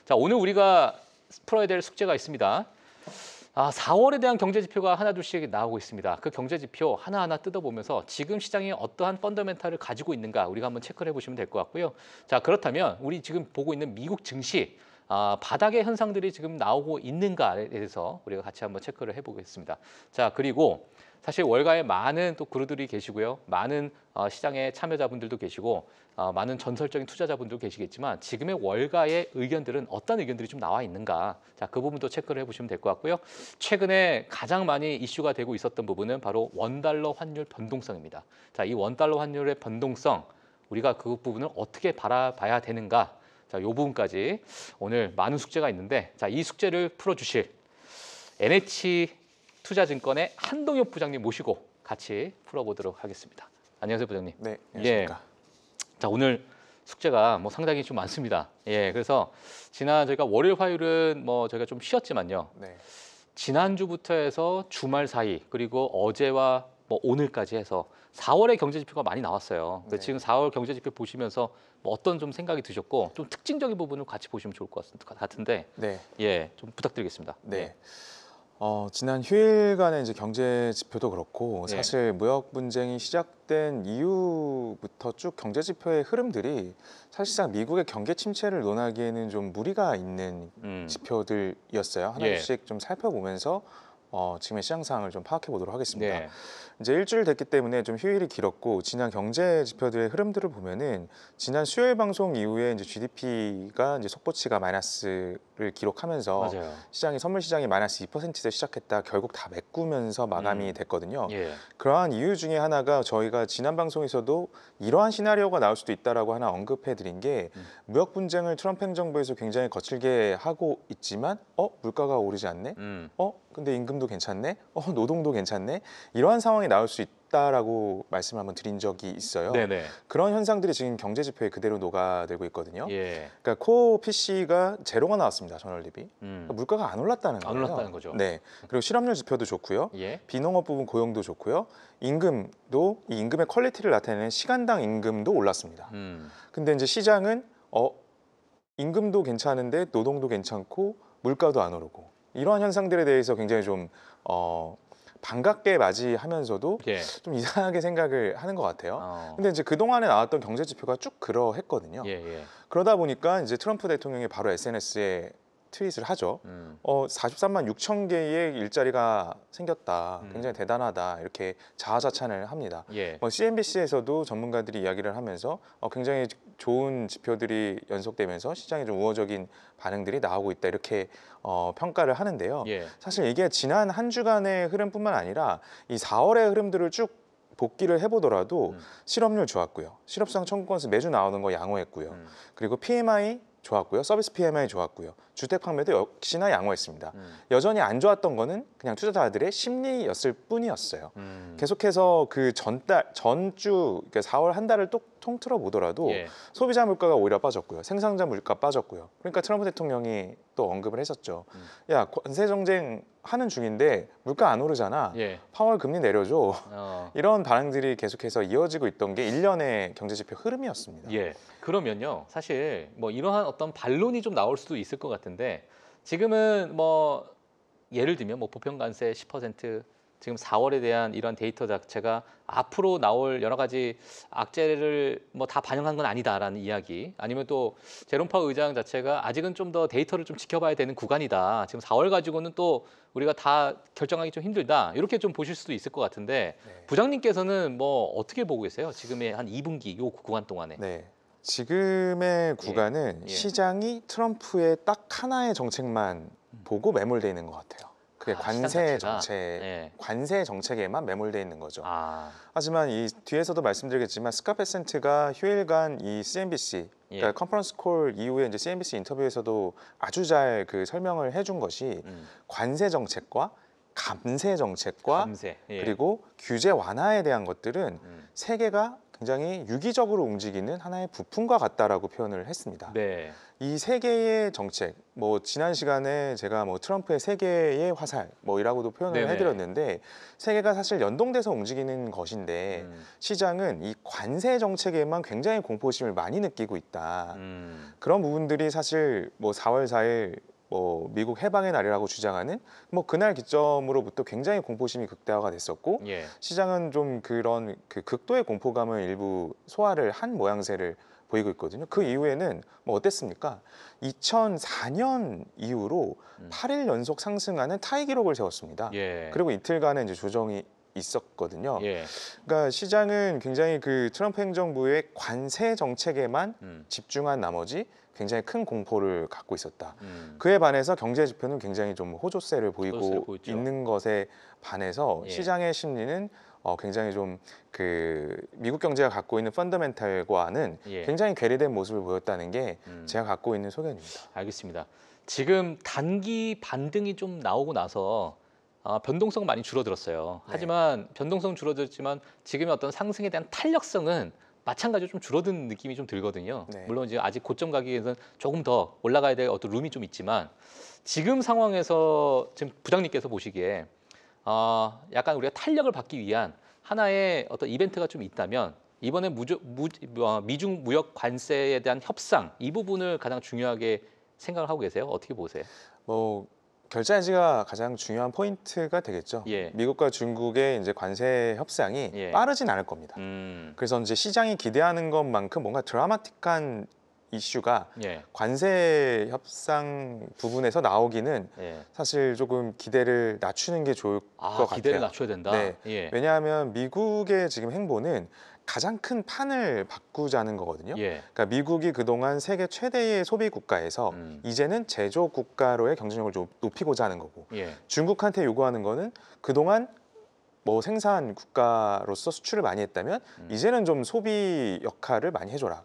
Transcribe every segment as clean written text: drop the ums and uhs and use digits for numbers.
자, 오늘 우리가 풀어야 될 숙제가 있습니다. 4월에 대한 경제 지표가 하나둘씩 나오고 있습니다. 그 경제 지표 하나하나 뜯어보면서 지금 시장이 어떠한 펀더멘탈을 가지고 있는가 우리가 한번 체크를 해보시면 될 것 같고요. 자, 그렇다면 우리 지금 보고 있는 미국 증시 바닥의 현상들이 지금 나오고 있는가에 대해서 우리가 같이 한번 체크를 해보겠습니다. 자, 그리고 사실 월가에 많은 또 그루들이 계시고요. 많은 시장의 참여자분들도 계시고 많은 전설적인 투자자분들도 계시겠지만 지금의 월가의 의견들은 어떤 의견들이 좀 나와 있는가. 자, 그 부분도 체크를 해보시면 될 것 같고요. 최근에 가장 많이 이슈가 되고 있었던 부분은 바로 원달러 환율 변동성입니다. 자, 이 원달러 환율의 변동성 우리가 그 부분을 어떻게 바라봐야 되는가. 자, 이 부분까지 오늘 많은 숙제가 있는데 자, 이 숙제를 풀어주실 NH투자증권의 한동혁 부장님 모시고 같이 풀어보도록 하겠습니다. 안녕하세요, 부장님. 네, 안녕하십니까. 자, 오늘 숙제가 상당히 좀 많습니다. 그래서 지난 저희가 월요일, 화요일은 저희가 좀 쉬었지만요. 네. 지난주부터 해서 주말 사이 그리고 어제와 오늘까지 해서 4월의 경제 지표가 많이 나왔어요. 네. 지금 4월 경제 지표 보시면서 어떤 좀 생각이 드셨고 좀 특징적인 부분을 같이 보시면 좋을 것 같은데, 네. 좀 부탁드리겠습니다. 네. 지난 휴일간의 이제 경제 지표도 그렇고 네. 사실 무역 분쟁이 시작된 이후부터 쭉 경제 지표의 흐름들이 사실상 미국의 경기 침체를 논하기에는 좀 무리가 있는 지표들이었어요. 하나씩 좀 살펴보면서 지금의 시장 상황을 좀 파악해 보도록 하겠습니다. 네. 이제 일주일 됐기 때문에 좀 휴일이 길었고 지난 경제 지표들의 흐름들을 보면은 지난 수요일 방송 이후에 이제 GDP가 이제 속보치가 마이너스를 기록하면서 맞아요. 시장이 선물 시장이 마이너스 2%에서 시작했다 결국 다 메꾸면서 마감이 됐거든요. 예. 그러한 이유 중에 하나가 저희가 지난 방송에서도 이러한 시나리오가 나올 수도 있다라고 하나 언급해 드린 게 무역 분쟁을 트럼프 행정부에서 굉장히 거칠게 하고 있지만 물가가 오르지 않네? 근데 임금도 괜찮네? 노동도 괜찮네? 이러한 상황이 나올 수 있다라고 말씀을 한번 드린 적이 있어요. 네네. 그런 현상들이 지금 경제 지표에 그대로 녹아들고 있거든요. 예. 그러니까 코어 PC가 제로가 나왔습니다. 전월 대비. 그러니까 물가가 안 올랐다는 거예요. 안 올랐다는 거죠. 네. 그리고 실업률 지표도 좋고요. 예. 비농업 부분 고용도 좋고요. 임금도 이 임금의 퀄리티를 나타내는 시간당 임금도 올랐습니다. 근데 이제 시장은 임금도 괜찮은데 노동도 괜찮고 물가도 안 오르고 이러한 현상들에 대해서 굉장히 좀 반갑게 맞이하면서도 좀 이상하게 생각을 하는 것 같아요. 근데 이제 그동안에 나왔던 경제 지표가 쭉 그러했거든요. 그러다 보니까 이제 트럼프 대통령이 바로 SNS에 트윗을 하죠. 43만 6천 개의 일자리가 생겼다. 굉장히 대단하다. 이렇게 자화자찬을 합니다. CNBC에서도 전문가들이 이야기를 하면서 굉장히 좋은 지표들이 연속되면서 시장에 좀 우호적인 반응들이 나오고 있다. 이렇게 평가를 하는데요. 사실 이게 지난 한 주간의 흐름뿐만 아니라 이 4월의 흐름들을 쭉 복기를 해보더라도 실업률 좋았고요. 실업수당 청구 건수 매주 나오는 거 양호했고요. 그리고 PMI 좋았고요. 서비스 PMI 좋았고요. 주택 판매도 역시나 양호했습니다. 여전히 안 좋았던 거는 그냥 투자자들의 심리였을 뿐이었어요. 계속해서 그 전주 그러니까 4월 한 달을 통틀어 보더라도 소비자 물가가 오히려 빠졌고요. 생산자 물가 빠졌고요. 그러니까 트럼프 대통령이 또 언급을 했었죠. 야, 관세 정쟁 하는 중인데 물가 안 오르잖아. 파월 금리 내려줘. 이런 반응들이 계속해서 이어지고 있던 게 1년의 경제 지표 흐름이었습니다. 그러면요, 사실 이러한 어떤 반론이 좀 나올 수도 있을 것 같은데 지금은 예를 들면 보편관세 10% 지금 4월에 대한 이런 데이터 자체가 앞으로 나올 여러 가지 악재를 다 반영한 건 아니다라는 이야기, 아니면 또 제롬 파월 의장 자체가 아직은 좀 더 데이터를 좀 지켜봐야 되는 구간이다. 지금 4월 가지고는 또 우리가 다 결정하기 좀 힘들다. 이렇게 좀 보실 수도 있을 것 같은데 부장님께서는 어떻게 보고 계세요? 지금의 한 2분기 요 구간 동안에. 지금의 구간은 시장이 트럼프의 딱 하나의 정책만 보고 매몰되어 있는 것 같아요. 그게 관세 정책에만 매몰되어 있는 거죠. 하지만 이 뒤에서도 말씀드리겠지만 스캇 베센트가 휴일간 이 CNBC 그러니까 컨퍼런스 콜 이후에 이제 CNBC 인터뷰에서도 아주 잘 그 설명을 해준 것이 관세 정책과 감세 정책과 그리고 규제 완화에 대한 것들은 세계가 굉장히 유기적으로 움직이는 하나의 부품과 같다라고 표현을 했습니다. 네. 이 세 개의 정책, 뭐 지난 시간에 제가 뭐 트럼프의 세 개의 화살 뭐이라고도 표현을 네네. 해드렸는데 세 개가 사실 연동돼서 움직이는 것인데 시장은 이 관세 정책에만 굉장히 공포심을 많이 느끼고 있다. 그런 부분들이 사실 뭐 4월 4일 뭐 미국 해방의 날이라고 주장하는 뭐 그날 기점으로부터 굉장히 공포심이 극대화가 됐었고 예. 시장은 좀 그런 그 극도의 공포감을 일부 소화를 한 모양새를 보이고 있거든요. 그 이후에는 뭐 어땠습니까? 2004년 이후로 8일 연속 상승하는 타이 기록을 세웠습니다. 예. 그리고 이틀간의 이제 조정이 있었거든요. 예. 그러니까 시장은 굉장히 그 트럼프 행정부의 관세 정책에만 집중한 나머지 굉장히 큰 공포를 갖고 있었다. 그에 반해서 경제 지표는 굉장히 좀 호조세를 보이고 보였죠. 있는 것에 반해서 예. 시장의 심리는 굉장히 좀 그 미국 경제가 갖고 있는 펀더멘탈과는 예. 굉장히 괴리된 모습을 보였다는 게 제가 갖고 있는 소견입니다. 알겠습니다. 지금 단기 반등이 좀 나오고 나서 변동성 많이 줄어들었어요. 네. 하지만 변동성 줄어들었지만 지금의 어떤 상승에 대한 탄력성은 마찬가지로 좀 줄어든 느낌이 좀 들거든요. 네. 물론 이제 아직 고점 가기에는 조금 더 올라가야 될 어떤 룸이 좀 있지만 지금 상황에서 지금 부장님께서 보시기에 약간 우리가 탄력을 받기 위한 하나의 어떤 이벤트가 좀 있다면 이번에 미중 무역 관세에 대한 협상 이 부분을 가장 중요하게 생각을 하고 계세요? 어떻게 보세요? 뭐 결자해지가 가장 중요한 포인트가 되겠죠. 예. 미국과 중국의 이제 관세 협상이 예. 빠르진 않을 겁니다. 그래서 이제 시장이 기대하는 것만큼 뭔가 드라마틱한 이슈가 예. 관세 협상 부분에서 나오기는 예. 사실 조금 기대를 낮추는 게 좋을 것 같아요. 기대를 낮춰야 된다. 네. 예. 왜냐하면 미국의 지금 행보는 가장 큰 판을 바꾸자는 거거든요. 예. 그러니까 미국이 그동안 세계 최대의 소비 국가에서 이제는 제조 국가로의 경쟁력을 좀 높이고자 하는 거고 예. 중국한테 요구하는 거는 그동안 뭐 생산 국가로서 수출을 많이 했다면 이제는 좀 소비 역할을 많이 해줘라.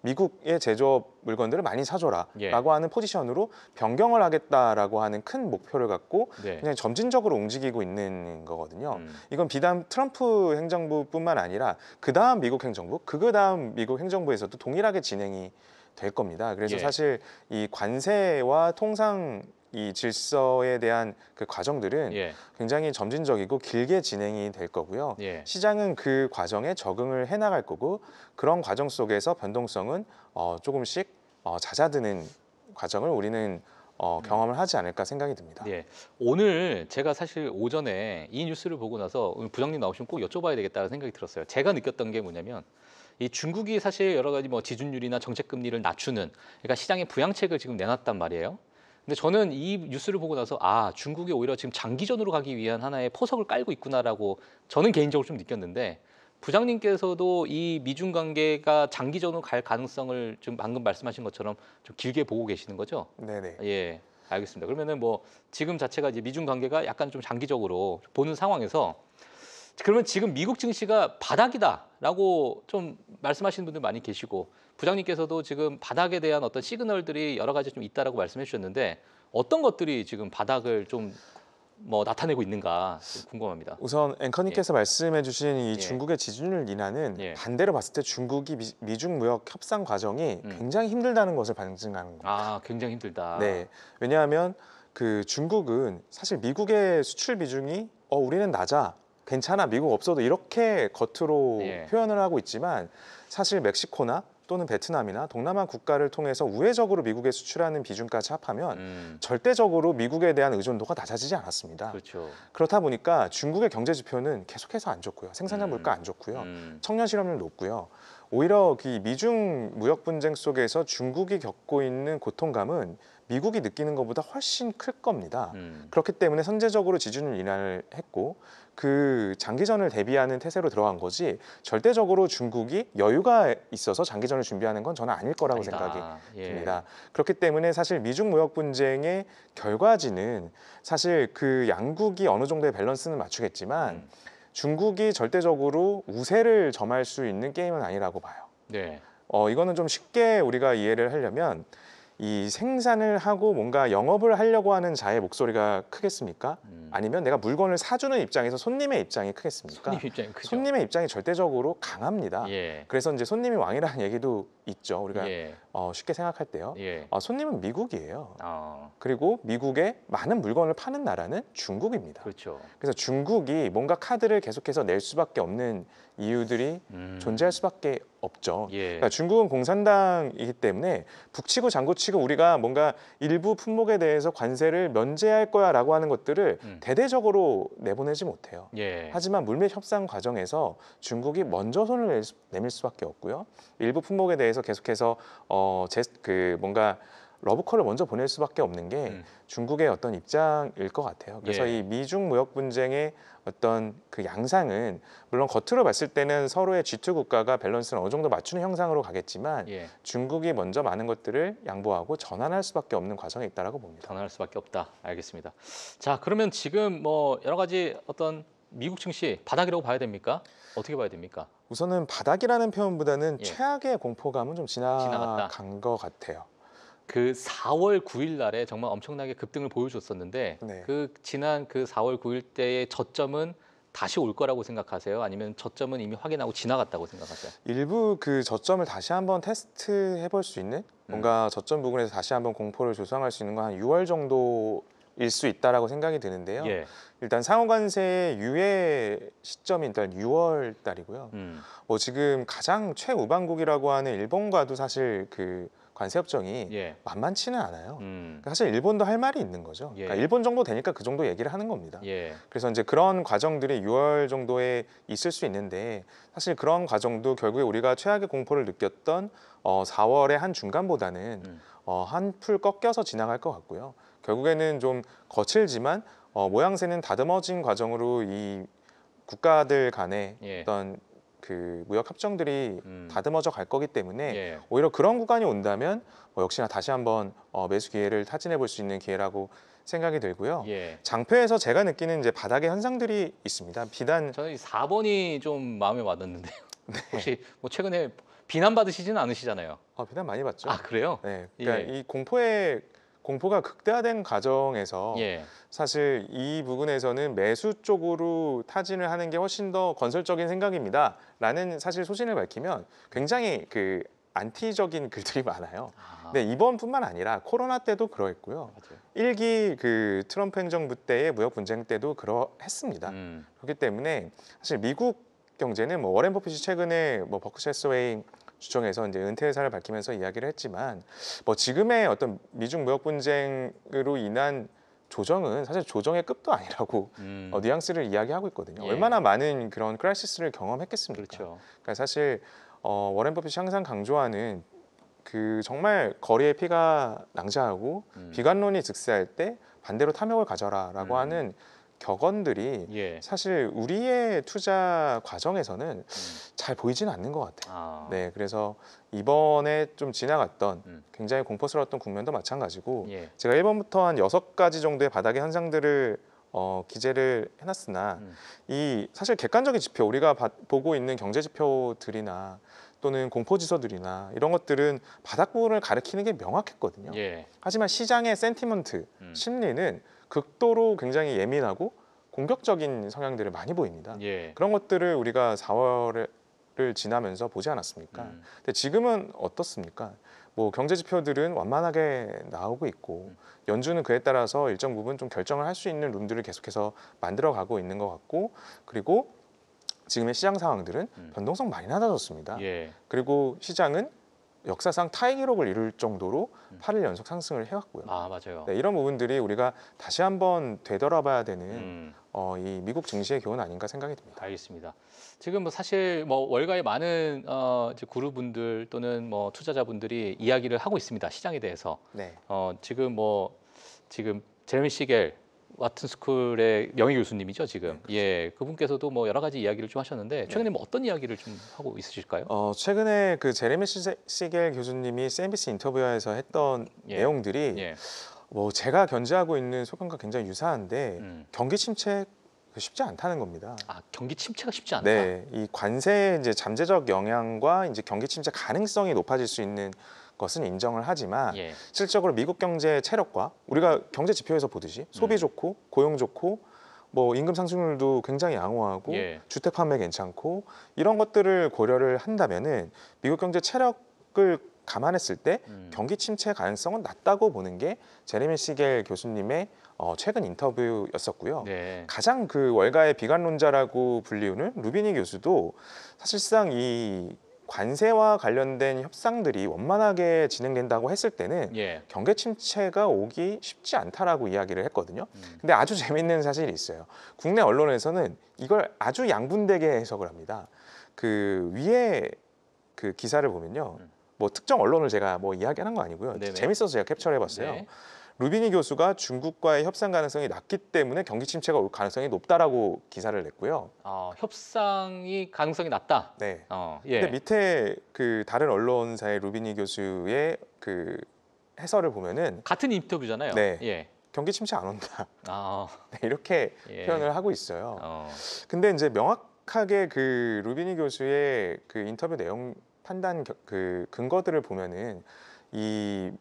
미국의 제조업 물건들을 많이 사줘라 예. 라고 하는 포지션으로 변경을 하겠다라고 하는 큰 목표를 갖고 네. 그냥 점진적으로 움직이고 있는 거거든요. 이건 비단 트럼프 행정부뿐만 아니라 그 다음 미국 행정부, 그 다음 미국 행정부에서도 동일하게 진행이 될 겁니다. 그래서 예. 사실 이 관세와 통상 이 질서에 대한 그 과정들은 예. 굉장히 점진적이고 길게 진행이 될 거고요. 예. 시장은 그 과정에 적응을 해나갈 거고 그런 과정 속에서 변동성은 조금씩 잦아드는 과정을 우리는 경험을 하지 않을까 생각이 듭니다. 예. 오늘 제가 사실 오전에 이 뉴스를 보고 나서 오늘 부장님 나오시면 꼭 여쭤봐야 되겠다는 생각이 들었어요. 제가 느꼈던 게 뭐냐면 이 중국이 사실 여러 가지 뭐 지준율이나 정책 금리를 낮추는 그러니까 시장의 부양책을 지금 내놨단 말이에요. 근데 저는 이 뉴스를 보고 나서 중국이 오히려 지금 장기전으로 가기 위한 하나의 포석을 깔고 있구나라고 저는 개인적으로 좀 느꼈는데 부장님께서도 이 미중 관계가 장기전으로 갈 가능성을 좀 방금 말씀하신 것처럼 좀 길게 보고 계시는 거죠? 네네. 예, 알겠습니다. 그러면은 뭐 지금 자체가 이제 미중 관계가 약간 좀 장기적으로 보는 상황에서 그러면 지금 미국 증시가 바닥이다라고 좀 말씀하시는 분들 많이 계시고 부장님께서도 지금 바닥에 대한 어떤 시그널들이 여러 가지 좀 있다라고 말씀해 주셨는데 어떤 것들이 지금 바닥을 좀 뭐 나타내고 있는가 좀 궁금합니다. 우선 앵커님께서 말씀해 주신 이 예. 중국의 지준율 인하는 예. 반대로 봤을 때 중국이 미중 무역 협상 과정이 굉장히 힘들다는 것을 반증하는 겁니다. 굉장히 힘들다. 네, 왜냐하면 그 중국은 사실 미국의 수출 비중이 우리는 낮아, 괜찮아, 미국 없어도 이렇게 겉으로 예. 표현을 하고 있지만 사실 멕시코나 또는 베트남이나 동남아 국가를 통해서 우회적으로 미국에 수출하는 비중까지 합하면 절대적으로 미국에 대한 의존도가 낮아지지 않았습니다. 그렇죠. 그렇다 보니까 중국의 경제 지표는 계속해서 안 좋고요. 생산자 물가 안 좋고요. 청년 실업률 높고요. 오히려 그 미중 무역 분쟁 속에서 중국이 겪고 있는 고통감은 미국이 느끼는 것보다 훨씬 클 겁니다. 그렇기 때문에 선제적으로 지준율 인하를 했고 그 장기전을 대비하는 태세로 들어간 거지 절대적으로 중국이 여유가 있어서 장기전을 준비하는 건 저는 아닐 거라고 아니다. 생각이 예. 듭니다. 그렇기 때문에 사실 미중 무역 분쟁의 결과지는 사실 그 양국이 어느 정도의 밸런스는 맞추겠지만 중국이 절대적으로 우세를 점할 수 있는 게임은 아니라고 봐요. 네. 이거는 좀 쉽게 우리가 이해를 하려면 이 생산을 하고 뭔가 영업을 하려고 하는 자의 목소리가 크겠습니까? 아니면 내가 물건을 사주는 입장에서 손님의 입장이 크겠습니까? 손님 입장이 크죠. 손님의 입장이 절대적으로 강합니다. 예. 그래서 이제 손님이 왕이라는 얘기도 있죠. 우리가 예. 쉽게 생각할 때요. 예. 손님은 미국이에요. 아, 그리고 미국에 많은 물건을 파는 나라는 중국입니다. 그렇죠. 그래서 중국이 뭔가 카드를 계속해서 낼 수밖에 없는 이유들이 존재할 수밖에 없죠. 예. 그러니까 중국은 공산당이기 때문에 북치고 장구치고 우리가 뭔가 일부 품목에 대해서 관세를 면제할 거야라고 하는 것들을 대대적으로 내보내지 못해요. 예. 하지만 물밑 협상 과정에서 중국이 먼저 손을 내밀 수밖에 없고요. 일부 품목에 대해서 계속해서 뭔가 러브콜을 먼저 보낼 수밖에 없는 게 중국의 어떤 입장일 것 같아요. 그래서 예. 이 미중 무역 분쟁의 어떤 그 양상은 물론 겉으로 봤을 때는 서로의 G2 국가가 밸런스를 어느 정도 맞추는 형상으로 가겠지만 예. 중국이 먼저 많은 것들을 양보하고 전환할 수밖에 없는 과정에 있다라고 봅니다. 전환할 수밖에 없다. 알겠습니다. 자, 그러면 지금 뭐 여러 가지 어떤 미국 증시 바닥이라고 봐야 됩니까? 어떻게 봐야 됩니까? 우선은 바닥이라는 표현보다는 예. 최악의 공포감은 좀 지나갔다. 지나간 것 같아요. 그 4월 9일 날에 정말 엄청나게 급등을 보여줬었는데 네. 그 지난 그 4월 9일 때의 저점은 다시 올 거라고 생각하세요? 아니면 저점은 이미 확인하고 지나갔다고 생각하세요? 일부 그 저점을 다시 한번 테스트해 볼 수 있는 뭔가 저점 부분에서 다시 한번 공포를 조성할 수 있는 건 한 6월 정도일 수 있다라고 생각이 드는데요. 예. 일단 상호관세의 유예 시점이 일단 6월 달이고요. 뭐 지금 가장 최우방국이라고 하는 일본과도 사실 그 관세 협정이 예. 만만치는 않아요. 사실 일본도 할 말이 있는 거죠. 예. 그러니까 일본 정도 되니까 그 정도 얘기를 하는 겁니다. 예. 그래서 이제 그런 과정들이 6월 정도에 있을 수 있는데 사실 그런 과정도 우리가 최악의 공포를 느꼈던 4월의 한 중간보다는 한풀 꺾여서 지나갈 것 같고요. 결국에는 좀 거칠지만 모양새는 다듬어진 과정으로 이 국가들 간의 예. 어떤 그 무역 협정들이 다듬어져 갈 거기 때문에 예. 오히려 그런 구간이 온다면 역시나 다시 한번 매수 기회를 타진해 볼 수 있는 기회라고 생각이 들고요. 예. 장표에서 제가 느끼는 이제 바닥의 현상들이 있습니다. 비단 저는 이 4번이 좀 마음에 와닿는데요. 네. 혹시 뭐 최근에 비난 받으시지는 않으시잖아요. 비단 많이 받죠. 아, 그래요? 네, 그러니까 예. 이 공포가 극대화된 과정에서 예. 사실 이 부분에서는 매수 쪽으로 타진을 하는 게 훨씬 더 건설적인 생각입니다라는 사실 소신을 밝히면 굉장히 그 안티적인 글들이 많아요. 근데 이번뿐만 아니라 코로나 때도 그러했고요. 맞아요. 1기 그 트럼프 행정부 때의 무역 분쟁 때도 그러했습니다. 그렇기 때문에 사실 미국 경제는 뭐 워렌 버핏이 최근에 뭐 버크셔 해서웨이 주총에서 이제 은퇴 의사를 밝히면서 이야기를 했지만 뭐 지금의 어떤 미중 무역 분쟁으로 인한 조정은 사실 조정의 급도 아니라고 뉘앙스를 이야기하고 있거든요. 예. 얼마나 많은 그런 크라이시스를 경험했겠습니까? 그렇죠. 그러니까 사실 워렌 버핏이 항상 강조하는 그 정말 거리의 피가 낭자하고 비관론이 득세할 때 반대로 탐욕을 가져라라고 하는 격언들이 예. 사실 우리의 투자 과정에서는 잘 보이지는 않는 것 같아요. 네, 그래서 이번에 좀 지나갔던 굉장히 공포스러웠던 국면도 마찬가지고 예. 제가 1번부터 한 6가지 정도의 바닥의 현상들을 기재를 해놨으나 이 사실 객관적인 지표 우리가 보고 있는 경제 지표들이나 또는 공포 지수들이나 이런 것들은 바닥 부분을 가리키는 게 명확했거든요. 예. 하지만 시장의 센티먼트, 심리는 극도로 굉장히 예민하고 공격적인 성향들을 많이 보입니다. 예. 그런 것들을 우리가 4월을 지나면서 보지 않았습니까? 근데 지금은 어떻습니까? 뭐 경제 지표들은 완만하게 나오고 있고 연준은 그에 따라서 일정 부분 좀 결정을 할 수 있는 룸들을 계속해서 만들어가고 있는 것 같고 그리고 지금의 시장 상황들은 변동성 많이 낮아졌습니다. 예. 그리고 시장은 역사상 타이 기록을 이룰 정도로 8일 연속 상승을 해왔고요. 아, 맞아요. 네, 이런 부분들이 우리가 다시 한번 되돌아봐야 되는 이 미국 증시의 교훈 아닌가 생각이 듭니다. 알겠습니다. 지금 뭐 사실 뭐 월가의 많은 이제 그룹분들 또는 뭐 투자자분들이 이야기를 하고 있습니다. 시장에 대해서. 네. 지금 제레미 시겔 와튼 스쿨의 명예 교수님이죠 지금. 네, 예, 그분께서도 뭐 여러 가지 이야기를 좀 하셨는데 최근에 뭐 어떤 이야기를 좀 하고 있으실까요? 최근에 그 제레미 시겔 교수님이 CNBC 인터뷰에서 했던 예. 내용들이 예. 뭐 제가 견지하고 있는 소견과 굉장히 유사한데 경기 침체 쉽지 않다는 겁니다. 아, 경기 침체가 쉽지 않다. 네, 이 관세 이제 잠재적 영향과 이제 경기 침체 가능성이 높아질 수 있는 것은 인정을 하지만 예. 실질적으로 미국 경제 체력과 우리가 경제 지표에서 보듯이 소비 좋고 고용 좋고 뭐 임금 상승률도 굉장히 양호하고 예. 주택 판매 괜찮고 이런 것들을 고려를 한다면은 미국 경제 체력을 감안했을 때 경기 침체 가능성은 낮다고 보는 게 제레미 시겔 교수님의 최근 인터뷰였었고요. 네. 가장 그 월가의 비관론자라고 불리우는 루비니 교수도 사실상 이 관세와 관련된 협상들이 원만하게 진행된다고 했을 때는 예. 경기 침체가 오기 쉽지 않다라고 이야기를 했거든요. 근데 아주 재밌는 사실이 있어요. 국내 언론에서는 이걸 아주 양분되게 해석을 합니다. 그 위에 그 기사를 보면요. 뭐 특정 언론을 제가 뭐 이야기하는 거 아니고요. 네네. 재밌어서 제가 캡처를 해봤어요. 네. 루비니 교수가 중국과의 협상 가능성이 낮기 때문에 경기 침체가 올 가능성이 높다라고 기사를 냈고요. 협상이 가능성이 낮다. 네. 예. 근데 밑에 그 다른 언론사의 루비니 교수의 그 해설을 보면은 같은 인터뷰잖아요. 네. 예. 경기 침체 안 온다. 아, 네, 이렇게 예. 표현을 하고 있어요. 어. 근데 이제 명확하게 그 루비니 교수의 그 인터뷰 내용 판단 그 근거들을 보면은 이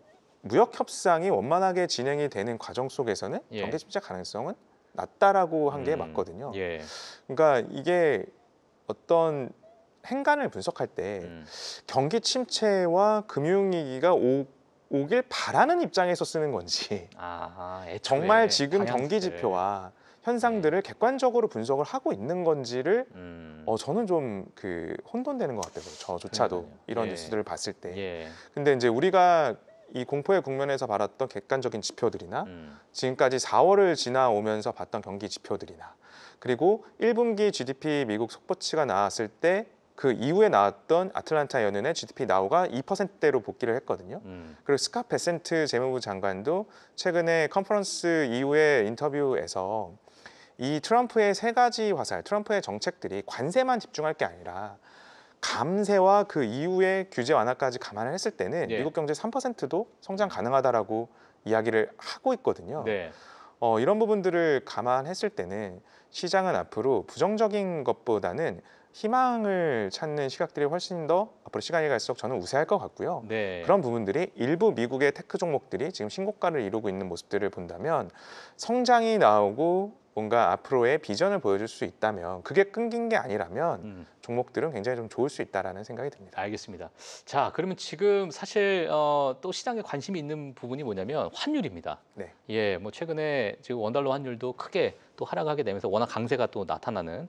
무역 협상이 원만하게 진행이 되는 과정 속에서는 예. 경기 침체 가능성은 낮다라고 한 게 맞거든요. 예. 그러니까 이게 어떤 행간을 분석할 때 경기 침체와 금융위기가 오길 바라는 입장에서 쓰는 건지 애초에 정말 지금 방향을. 경기 지표와 현상들을 객관적으로 분석을 하고 있는 건지를 저는 좀 그 혼돈되는 것 같아요. 저조차도 그러니까요. 이런 예. 뉴스들을 봤을 때. 예. 근데 이제 우리가 이 공포의 국면에서 받았던 객관적인 지표들이나 음. 지금까지 4월을 지나오면서 봤던 경기 지표들이나 그리고 1분기 GDP 미국 속보치가 나왔을 때 그 이후에 나왔던 아틀란타 연은의 GDP 나우가 2%대로 복귀를 했거든요. 그리고 스캇 베센트 재무부 장관도 최근에 컨퍼런스 이후의 인터뷰에서 이 트럼프의 세 가지 화살, 트럼프의 정책들이 관세만 집중할 게 아니라 감세와 그 이후의 규제 완화까지 감안을 했을 때는 예. 미국 경제 3%도 성장 가능하다라고 이야기를 하고 있거든요. 네. 이런 부분들을 감안했을 때는 시장은 앞으로 부정적인 것보다는 희망을 찾는 시각들이 훨씬 더 앞으로 시간이 갈수록 저는 우세할 것 같고요. 네. 그런 부분들이 일부 미국의 테크 종목들이 지금 신고가를 이루고 있는 모습들을 본다면 성장이 나오고 뭔가 앞으로의 비전을 보여줄 수 있다면 그게 끊긴 게 아니라면 종목들은 굉장히 좀 좋을 수 있다라는 생각이 듭니다. 알겠습니다. 자, 그러면 지금 사실 또 시장에 관심이 있는 부분이 뭐냐면 환율입니다. 네. 예, 뭐 최근에 지금 원달러 환율도 크게 또 하락하게 되면서 워낙 강세가 또 나타나는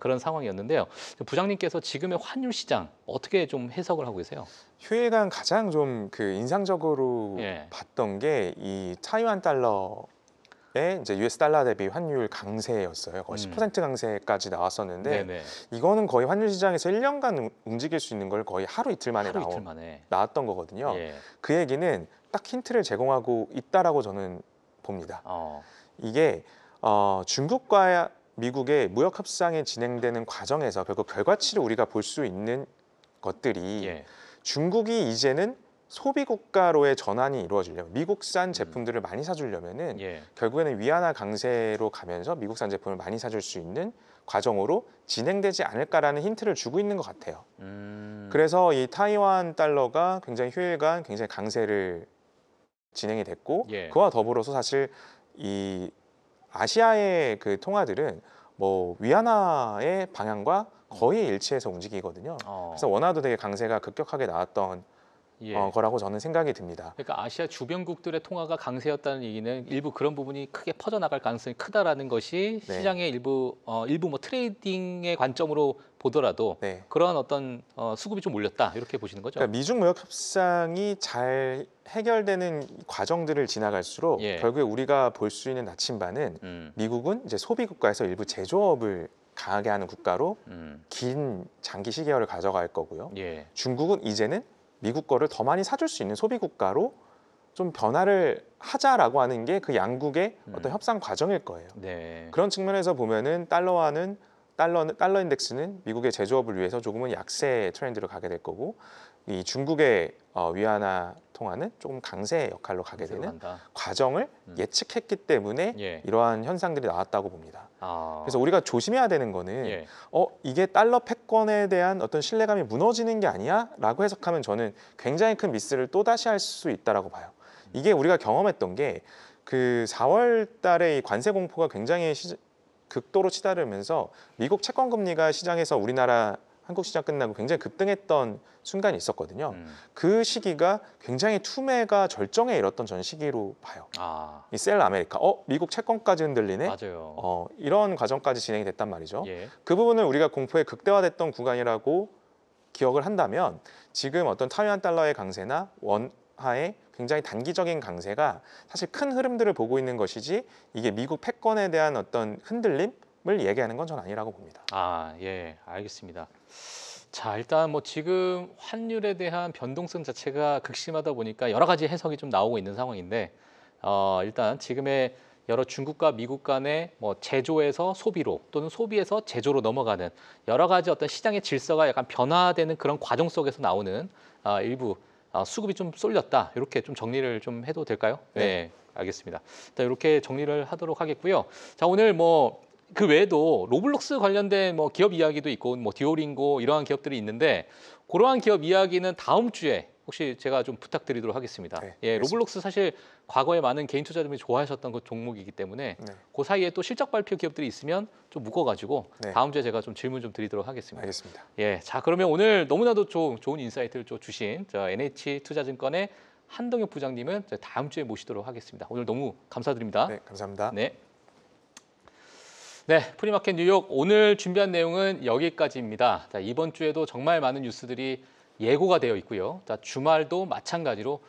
그런 상황이었는데요. 부장님께서 지금의 환율 시장 어떻게 좀 해석을 하고 계세요? 휴일간 가장 좀 그 인상적으로 예. 봤던 게 이 타이완 달러의 이제 US 달러 대비 환율 강세였어요. 거의 10% 강세까지 나왔었는데 네네. 이거는 거의 환율 시장에서 1년간 움직일 수 있는 걸 거의 하루 이틀 만에 하루 이틀 만에. 나왔던 거거든요. 예. 그 얘기는 딱 힌트를 제공하고 있다라고 저는 봅니다. 이게 중국과 미국의 무역 협상이 진행되는 과정에서 결국 결과치를 우리가 볼 수 있는 것들이 예. 중국이 이제는 소비 국가로의 전환이 이루어지려면 미국산 제품들을 많이 사주려면은 예. 결국에는 위안화 강세로 가면서 미국산 제품을 많이 사줄 수 있는 과정으로 진행되지 않을까라는 힌트를 주고 있는 것 같아요. 그래서 이 타이완 달러가 굉장히 휴일간 굉장히 강세를 진행이 됐고 예. 그와 더불어서 사실 이 아시아의 그 통화들은 뭐 위안화의 방향과 거의 일치해서 움직이거든요. 그래서 원화도 되게 강세가 급격하게 나왔던 예. 거라고 저는 생각이 듭니다. 그러니까 아시아 주변국들의 통화가 강세였다는 얘기는 일부 그런 부분이 크게 퍼져나갈 가능성이 크다라는 것이 네. 시장의 일부 뭐 트레이딩의 관점으로 보더라도 네. 그러한 어떤 수급이 좀 몰렸다 이렇게 보시는 거죠? 그러니까 미중 무역 협상이 잘 해결되는 과정들을 지나갈수록 예. 결국에 우리가 볼 수 있는 나침반은 미국은 이제 소비 국가에서 일부 제조업을 강하게 하는 국가로 긴 장기 시계열을 가져갈 거고요. 예. 중국은 이제는 미국 거를 더 많이 사줄 수 있는 소비 국가로 좀 변화를 하자라고 하는 게 그 양국의 어떤 협상 과정일 거예요. 네. 그런 측면에서 보면은 달러 인덱스는 미국의 제조업을 위해서 조금은 약세 트렌드로 가게 될 거고 이 중국의 위안화 통하는 조금 강세 역할로 가게 강세로 되는 간다. 과정을 예측했기 때문에 예. 이러한 현상들이 나왔다고 봅니다. 아. 그래서 우리가 조심해야 되는 거는 예. 이게 달러 패권에 대한 어떤 신뢰감이 무너지는 게 아니야? 라고 해석하면 저는 굉장히 큰 미스를 또다시 할 수 있다라고 봐요. 이게 우리가 경험했던 게 그 4월 달에 이 관세 공포가 굉장히 극도로 치달으면서 미국 채권 금리가 시장에서 우리나라 한국 시장 끝나고 굉장히 급등했던 순간이 있었거든요. 그 시기가 굉장히 투매가 절정에 이뤘던 전 시기로 봐요. 아. 이 셀 아메리카, 미국 채권까지 흔들리네. 맞아요. 이런 과정까지 진행이 됐단 말이죠. 예. 그 부분을 우리가 공포에 극대화됐던 구간이라고 기억을 한다면 지금 어떤 타이완 달러의 강세나 원화의 굉장히 단기적인 강세가 사실 큰 흐름들을 보고 있는 것이지 이게 미국 패권에 대한 어떤 흔들림을 얘기하는 건 전 아니라고 봅니다. 아, 예, 알겠습니다. 자, 일단 뭐 지금 환율에 대한 변동성 자체가 극심하다 보니까 여러 가지 해석이 좀 나오고 있는 상황인데, 일단 지금의 여러 중국과 미국 간의 뭐 제조에서 소비로 또는 소비에서 제조로 넘어가는 여러 가지 어떤 시장의 질서가 약간 변화되는 그런 과정 속에서 나오는 일부 수급이 좀 쏠렸다. 이렇게 좀 정리를 좀 해도 될까요? 네, 알겠습니다. 일단 이렇게 정리를 하도록 하겠고요. 자, 오늘 뭐 그 외에도 로블록스 관련된 뭐 기업 이야기도 있고 뭐 듀오링고 이러한 기업들이 있는데 그러한 기업 이야기는 다음 주에 혹시 제가 좀 부탁드리도록 하겠습니다. 네, 예, 알겠습니다. 로블록스 사실 과거에 많은 개인 투자자들이 좋아하셨던 그 종목이기 때문에 네, 그 사이에 또 실적 발표 기업들이 있으면 좀 묶어가지고 네. 다음 주에 제가 좀 질문 좀 드리도록 하겠습니다. 알겠습니다. 예, 자 그러면 오늘 너무나도 좋은 인사이트를 좀 주신 NH투자증권의 한동혁 부장님은 다음 주에 모시도록 하겠습니다. 오늘 너무 감사드립니다. 네, 감사합니다. 네. 네, 프리마켓 뉴욕 오늘 준비한 내용은 여기까지입니다. 자, 이번 주에도 정말 많은 뉴스들이 예고가 되어 있고요. 자, 주말도 마찬가지로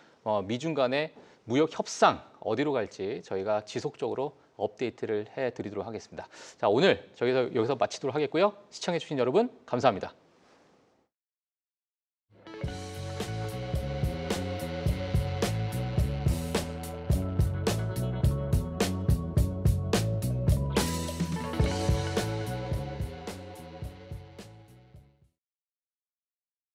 미중 간의 무역 협상 어디로 갈지 저희가 지속적으로 업데이트를 해드리도록 하겠습니다. 자, 오늘 여기서 마치도록 하겠고요. 시청해주신 여러분 감사합니다.